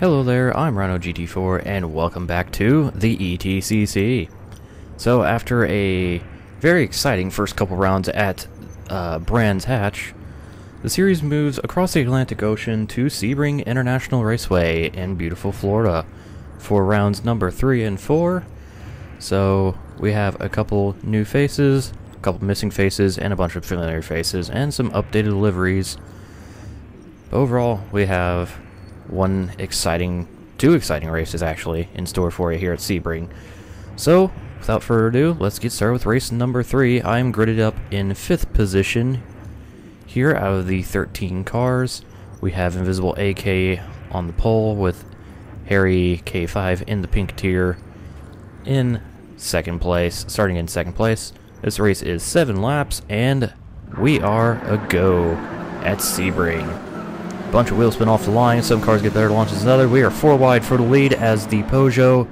Hello there, I'm Rhino GT4 and welcome back to the ETCC. So after a very exciting first couple rounds at Brands Hatch, the series moves across the Atlantic Ocean to Sebring International Raceway in beautiful Florida for rounds number 3 and 4. So we have a couple new faces, a couple missing faces, and a bunch of familiar faces, and some updated liveries. But overall, we have two exciting races actually in store for you here at Sebring. So, without further ado, let's get started with race number 3. I'm gridded up in 5th position here out of the 13 cars. We have Invisible AK on the pole with Harry K5 in the pink tier in second place, starting in second place. This race is 7 laps and we are a go at Sebring. Bunch of wheels spin off the line, some cars get better launches than others. We are 4 wide for the lead as the Peugeot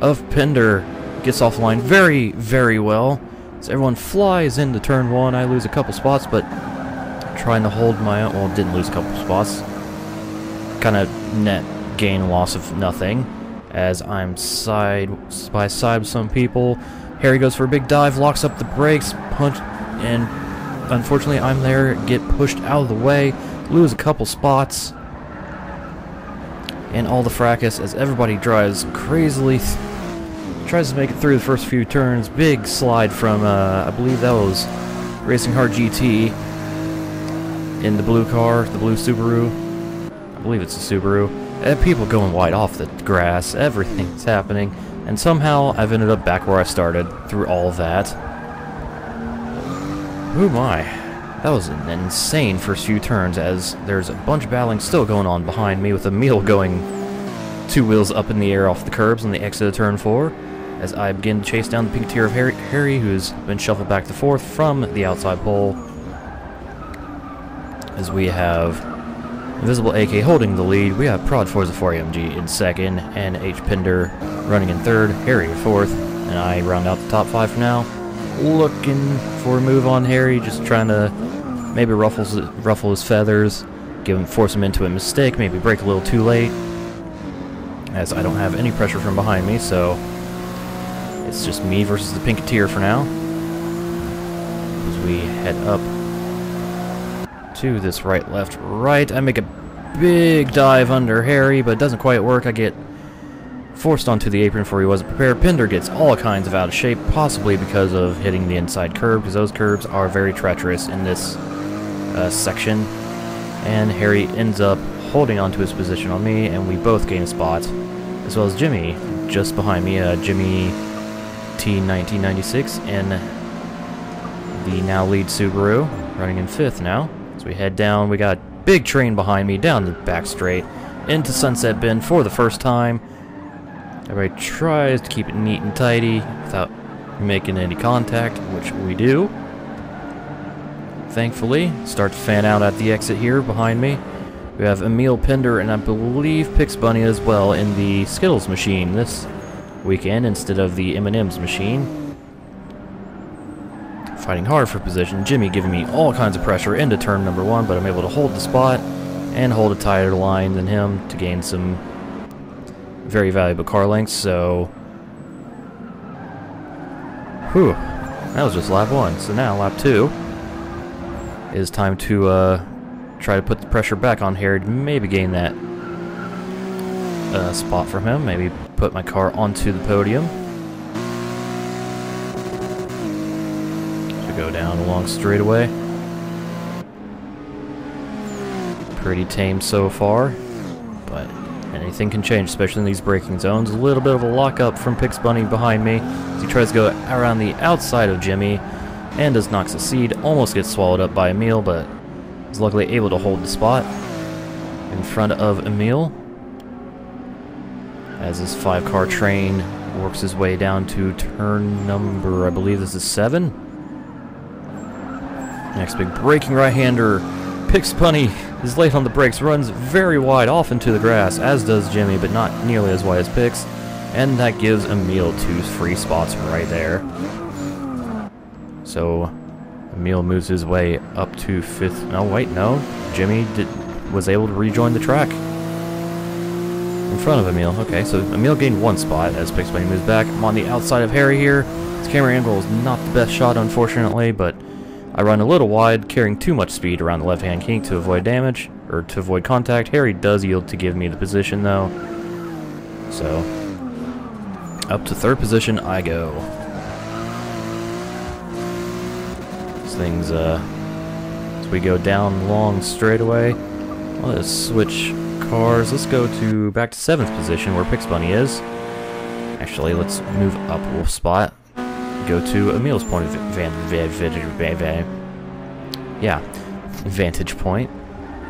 of Pinder gets off the line very, very well. As everyone flies into turn 1, I lose a couple spots, but trying to hold my own. Well, didn't lose a couple spots. Kind of net gain loss of nothing, as I'm side by side with some people. Harry goes for a big dive, locks up the brakes, punch, and unfortunately I'm there, get pushed out of the way. Lose a couple spots, and all the fracas as everybody drives crazily, tries to make it through the first few turns. Big slide from, I believe that was Racing Hard GT in the blue car, the blue Subaru. I believe it's a Subaru. And people going wide off the grass, everything's happening, and somehow I've ended up back where I started through all of that. Oh my. That was an insane first few turns, as there's a bunch of battling still going on behind me, with Emil going 2 wheels up in the air off the curbs on the exit of turn 4, as I begin to chase down the pink tier of Harry, who's been shuffled back to 4th from the outside pole. As we have Invisible AK holding the lead, we have Prod Forza 4AMG in 2nd, and H. Pinder running in 3rd, Harry in 4th, and I round out the top 5 for now. Looking for a move on Harry, just trying to maybe ruffle his feathers, force him into a mistake, maybe brake a little too late, as I don't have any pressure from behind me, so it's just me versus the pink tier for now. As we head up to this right, left, right, I make a big dive under Harry, but it doesn't quite work. I get forced onto the apron before he wasn't prepared. Pinder gets all kinds of out of shape, possibly because of hitting the inside curb, because those curbs are very treacherous in this section. And Harry ends up holding onto his position on me, and we both gain a spot, as well as Jimmy just behind me, Jimmy T1996 in the now lead Subaru, running in 5th now. As we head down, we got a big train behind me down the back straight into Sunset Bend for the first time. Everybody tries to keep it neat and tidy without making any contact, which we do. Thankfully, start to fan out at the exit here behind me. We have Emil Pinder and I believe Pix Bunny as well in the Skittles machine this weekend instead of the M&M's machine. Fighting hard for position. Jimmy giving me all kinds of pressure into turn number 1, but I'm able to hold the spot and hold a tighter line than him to gain some very valuable car lengths. So, whew, that was just lap 1. So now lap 2 is time to try to put the pressure back on Harry to maybe gain that spot from him, maybe put my car onto the podium. So go down along straightaway. Pretty tame so far, but anything can change, especially in these braking zones. A little bit of a lockup from Pix Bunny behind me as he tries to go around the outside of Jimmy and does not succeed. Almost gets swallowed up by Emil, but is luckily able to hold the spot in front of Emil as this 5-car train works his way down to turn number, I believe this is 7. Next big braking right-hander. Pix Bunny is late on the brakes, runs very wide off into the grass, as does Jimmy, but not nearly as wide as Pix, and that gives Emil 2 free spots right there. So Emil moves his way up to 5th. No, wait, no. Jimmy was able to rejoin the track. In front of Emil. Okay, so Emil gained 1 spot as Pix Bunny moves back. I'm on the outside of Harry here. His camera angle is not the best shot, unfortunately, but I run a little wide, carrying too much speed around the left-hand kink to avoid damage, or to avoid contact. Harry does yield to give me the position, though. So, up to 3rd position I go. These things, as we go down long straightaway, let's switch cars. Let's go back to 7th position where Pix Bunny is. Actually, let's move up a spot. Go to Emil's point of vantage point.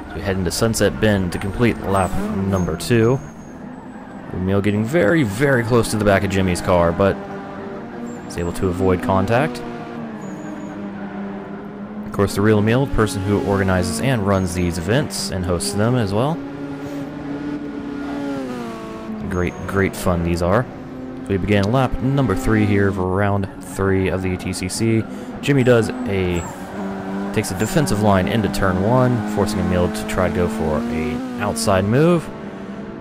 So we head into Sunset Bend to complete lap number 2. Emil getting very, very close to the back of Jimmy's car, but is able to avoid contact. Of course, the real Emil, the person who organizes and runs these events and hosts them as well. Great fun these are. So we begin lap number 3 here for round 3 of the ETCC. Jimmy takes a defensive line into turn 1, forcing Emil to try to go for an outside move.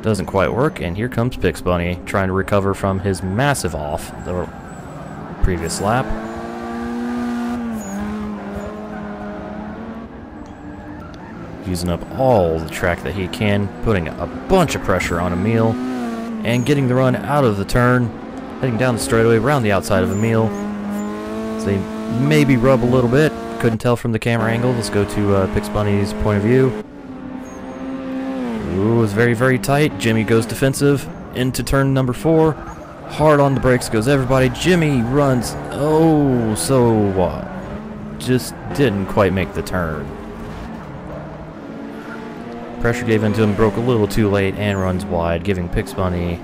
Doesn't quite work, and here comes Pix Bunny trying to recover from his massive off the previous lap. Using up all the track that he can, putting a bunch of pressure on Emil, and getting the run out of the turn, heading down the straightaway around the outside of Emil. So they maybe rub a little bit, couldn't tell from the camera angle. Let's go to Pix Bunny's point of view. Ooh, it's very, very tight. Jimmy goes defensive into turn number 4. Hard on the brakes goes everybody. Jimmy runs, just didn't quite make the turn. Pressure gave into him, broke a little too late, and runs wide, giving Pix Bunny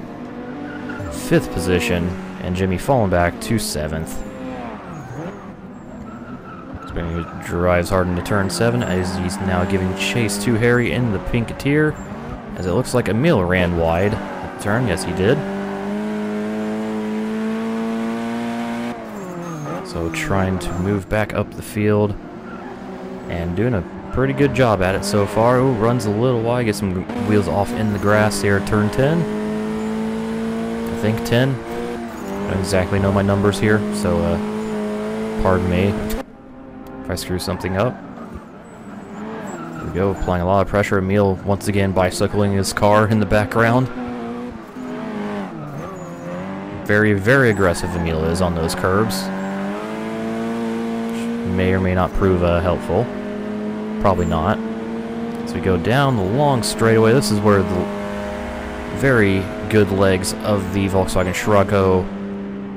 5th position, and Jimmy falling back to 7th. Sebring drives hard into turn 7, as he's now giving chase to Harry in the Pinketeer, as it looks like Emil ran wide at the turn. Yes, he did. So trying to move back up the field, and doing a pretty good job at it so far. Ooh, runs a little wide, gets some wheels off in the grass here at turn 10. I think 10. I don't exactly know my numbers here, so pardon me if I screw something up. There we go, applying a lot of pressure. Emil once again bicycling his car in the background. Very, very aggressive Emil is on those curbs. Which may or may not prove helpful. Probably not. So we go down the long straightaway. This is where the very good legs of the Volkswagen Scirocco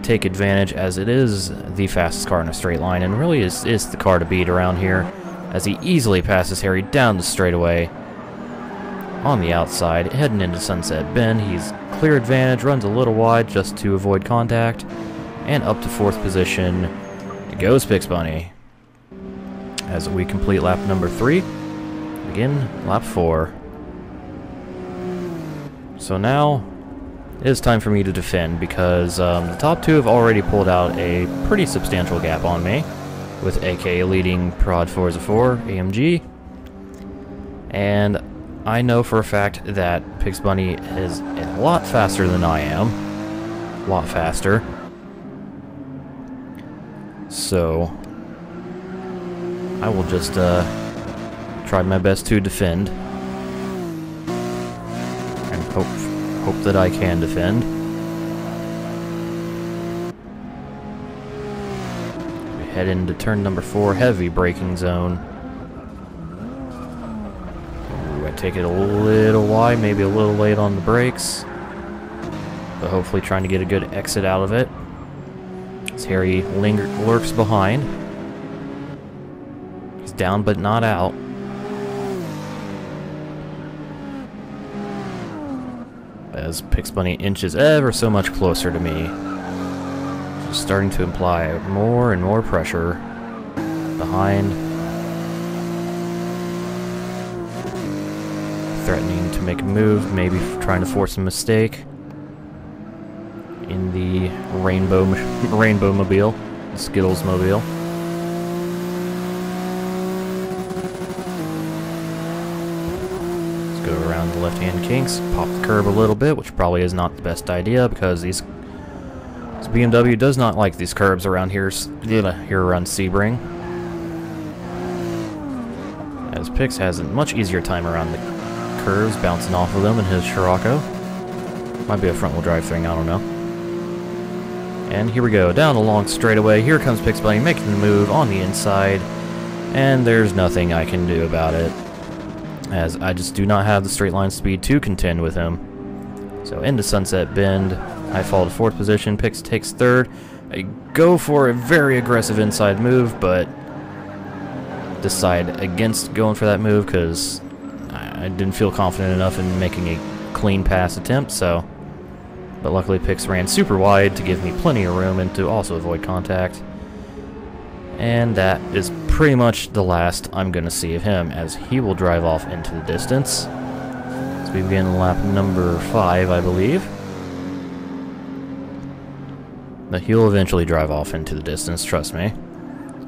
take advantage, as it is the fastest car in a straight line, and really is the car to beat around here, as he easily passes Harry down the straightaway on the outside, heading into Sunset Bend. He's clear advantage, runs a little wide just to avoid contact, and up to 4th position goes Pix Bunny. As we complete lap number 3, begin lap 4. So now it is time for me to defend, because the top 2 have already pulled out a pretty substantial gap on me, with AK leading Prod Forza 4 AMG. And I know for a fact that Pix Bunny is a lot faster than I am. A lot faster. So I will just try my best to defend, and hope that I can defend. We head into turn number 4, heavy braking zone. Ooh, I take it a little wide, maybe a little late on the brakes, but hopefully trying to get a good exit out of it. As Harry lurks behind. Down but not out. As Pix Bunny inches ever so much closer to me, just starting to imply more and more pressure behind, threatening to make a move, maybe trying to force a mistake in the Rainbow Mobile, the Skittles Mobile. left-hand kinks, pop the curb a little bit, which probably is not the best idea because this BMW does not like these curbs around here around Sebring. As Pix has a much easier time around the curves, bouncing off of them in his Scirocco. Might be a front-wheel drive thing, I don't know. And here we go, down a long straightaway. Here comes Pix Bunny making the move on the inside, and there's nothing I can do about it, as I just do not have the straight line speed to contend with him. So into Sunset Bend, I fall to 4th position, Pix takes 3rd. I go for a very aggressive inside move, but decide against going for that move because I didn't feel confident enough in making a clean pass attempt, so... But luckily Pix ran super wide to give me plenty of room and to also avoid contact. And that is pretty much the last I'm going to see of him, as he will drive off into the distance. So we begin lap number 5, I believe. But he'll eventually drive off into the distance, trust me.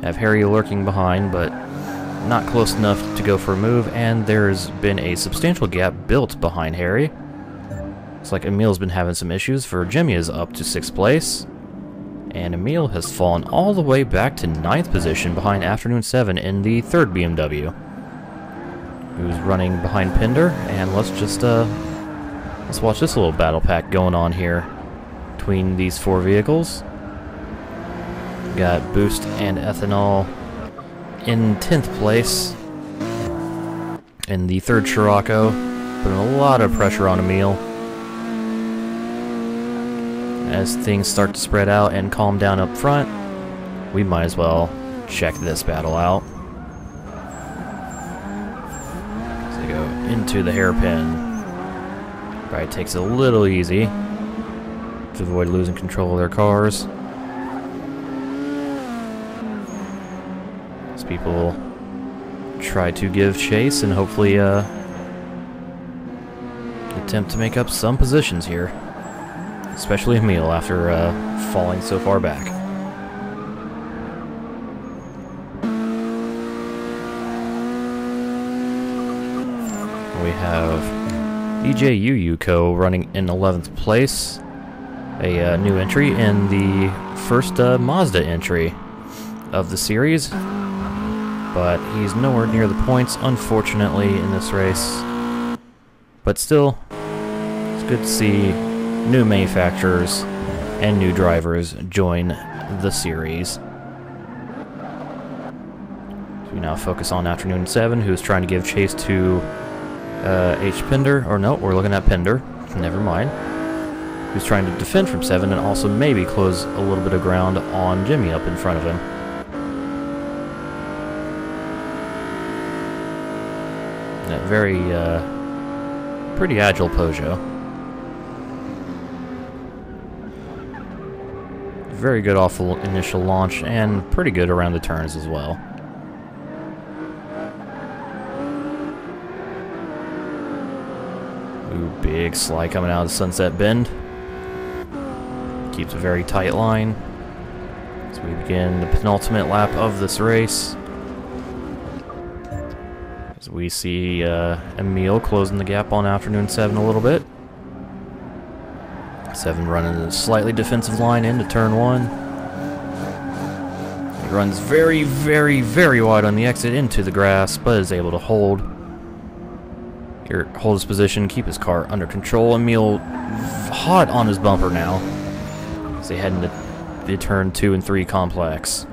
I have Harry lurking behind, but not close enough to go for a move, and there's been a substantial gap built behind Harry. Looks like Emil's been having some issues, for Jimmy is up to 6th place. And Emil has fallen all the way back to 9th position behind Afternoon 7 in the 3rd BMW. Who's running behind Pinder, and let's watch this little battle pack going on here between these 4 vehicles. Got Boost and Ethanol in 10th place in the 3rd Scirocco, putting a lot of pressure on Emil. As things start to spread out and calm down up front, we might as well check this battle out. So they go into the hairpin. Probably takes it a little easy to avoid losing control of their cars. As people try to give chase and hopefully attempt to make up some positions here. Especially Emil after falling so far back. We have DJ Co running in 11th place. A new entry in the first Mazda entry of the series. But he's nowhere near the points, unfortunately, in this race. But still, it's good to see new manufacturers and new drivers join the series. So we now focus on Afternoon 7, who's trying to give chase to H. Pinder, or no, we're looking at Pinder, never mind, who's trying to defend from 7 and also maybe close a little bit of ground on Jimmy up in front of him. That very, pretty agile Peugeot. Very good off the initial launch, and pretty good around the turns as well. Ooh, big slide coming out of the Sunset Bend. Keeps a very tight line. So we begin the penultimate lap of this race. As we see Emil closing the gap on Afternoon 7 a little bit. 7 running a slightly defensive line into turn 1. He runs very, very, very wide on the exit into the grass, but is able to hold his position, keep his car under control. Emil hot on his bumper now as they head into the turn 2 and 3 complex.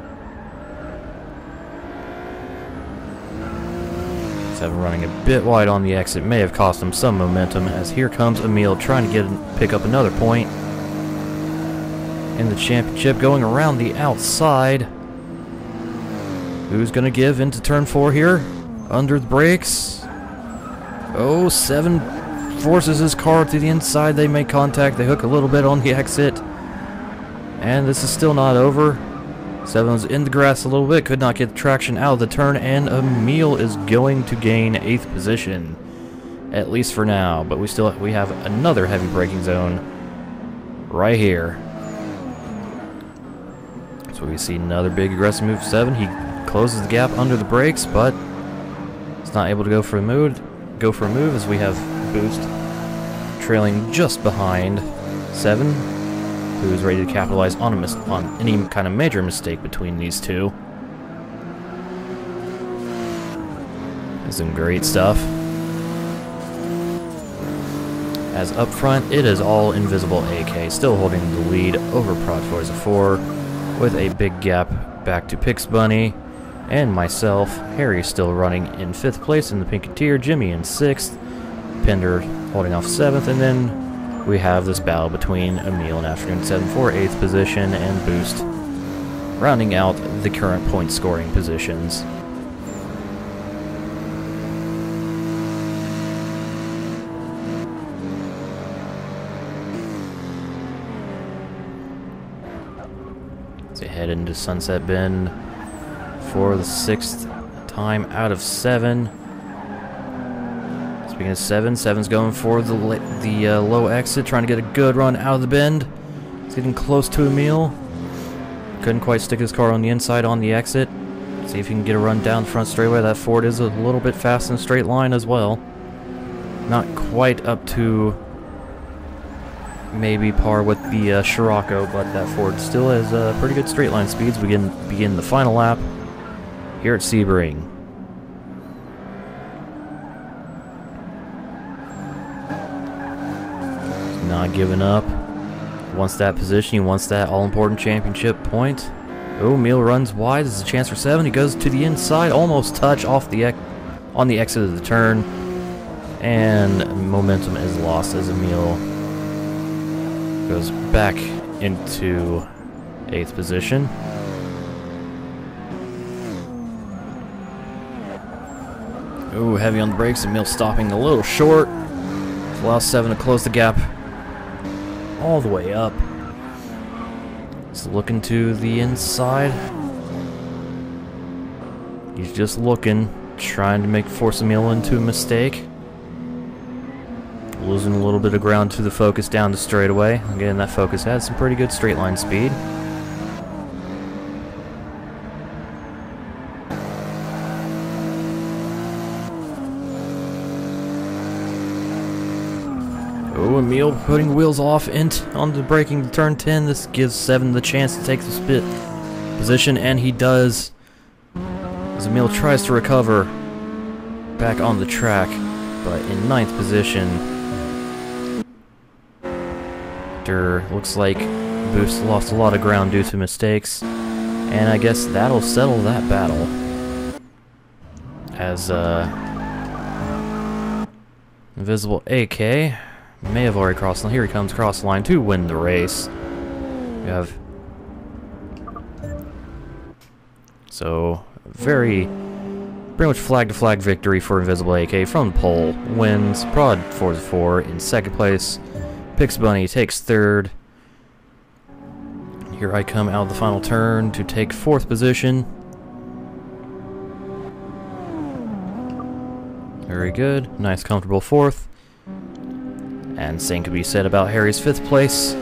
7 running a bit wide on the exit may have cost him some momentum, as here comes Emil trying to pick up another point in the championship, going around the outside. Who's going to give into turn 4 here? Under the brakes. Oh, 7 forces his car to the inside. They make contact. They hook a little bit on the exit. And this is still not over. 7 was in the grass a little bit, could not get traction out of the turn, and Emil is going to gain 8th position, at least for now. But we have another heavy braking zone right here. So we see another big aggressive move. 7. He closes the gap under the brakes, but he's not able to go for a move. As we have Boost trailing just behind 7, who's ready to capitalize on any kind of major mistake between these two. Some great stuff. As up front, it is all Invisible AK, still holding the lead over Prod Forza 4, with a big gap back to Pix Bunny, and myself. Harry still running in 5th place in the Pinketeer, Jimmy in 6th, Pender holding off 7th, and then we have this battle between Emil and Afternoon 7 for 8th position, and Boost rounding out the current point scoring positions. As they head into Sunset Bend for the 6th time out of 7. Speaking of 7, 7's going for the low exit, trying to get a good run out of the bend. He's getting close to Emil. Couldn't quite stick his car on the inside on the exit. See if he can get a run down the front straightaway. That Ford is a little bit fast in a straight line as well. Not quite up to maybe par with the Scirocco, but that Ford still has pretty good straight line speeds. We begin the final lap here at Sebring. Not giving up. Wants that position. He wants that all-important championship point. Oh, Emil runs wide. This is a chance for 7. He goes to the inside, almost touch off the on the exit of the turn, and momentum is lost as Emil goes back into 8th position. Ooh, heavy on the brakes. Emil stopping a little short. Allows 7 to close the gap all the way up. He's looking to the inside. He's just looking, trying to force Emil into a mistake. Losing a little bit of ground to the Focus down the straightaway. Again, that Focus has some pretty good straight line speed. Oh, Emil putting wheels off on the braking turn 10. This gives 7 the chance to take the split position, and he does. As Emil tries to recover back on the track, but in 9th position. Looks like Boost lost a lot of ground due to mistakes, and I guess that'll settle that battle. As Invisible AK may have already crossed the line. Here he comes across the line to win the race. We have pretty much flag-to-flag victory for Invisible AK from the pole. Wins Prod Forza 4 in 2nd place. Pix Bunny takes 3rd. Here I come out of the final turn to take 4th position. Very good. Nice, comfortable 4th. And same could be said about Harry's 5th place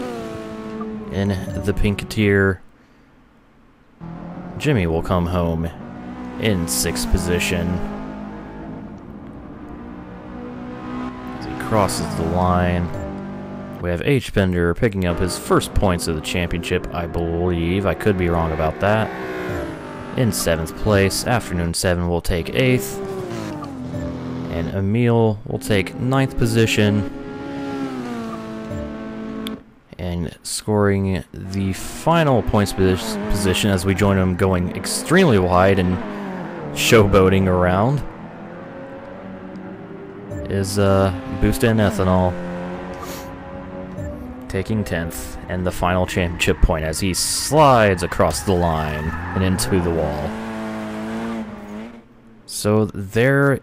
in the Pinketeer. Jimmy will come home in 6th position as he crosses the line. We have H. Bender picking up his first points of the championship, I believe. I could be wrong about that. In 7th place, Afternoon 7 will take 8th. And Emil will take 9th position. And scoring the final points position as we join him going extremely wide and showboating around is Boost and Ethanol. Taking 10th and the final championship point as he slides across the line and into the wall. So there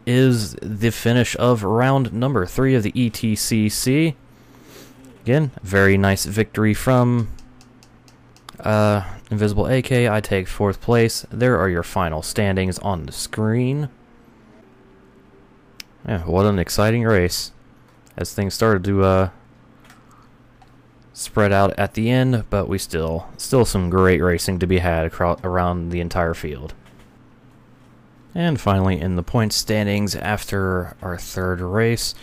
is the finish of round number 3 of the ETCC. Again, very nice victory from Invisible AK. I take 4th place. There are your final standings on the screen. Yeah, what an exciting race as things started to spread out at the end, but we still some great racing to be had around the entire field. And finally, in the points standings after our third race,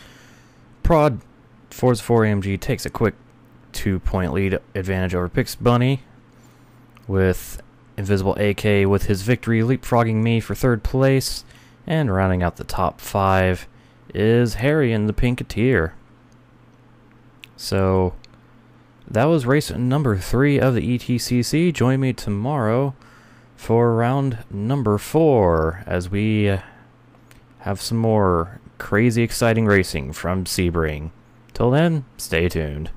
Prod Forza 4 AMG takes a quick 2-point lead advantage over Pix Bunny, with Invisible AK with his victory leapfrogging me for third place, and rounding out the top 5 is Harry in the Pinketeer. So that was race number 3 of the ETCC. Join me tomorrow for round number 4 as we have some more crazy exciting racing from Sebring. Till then, stay tuned.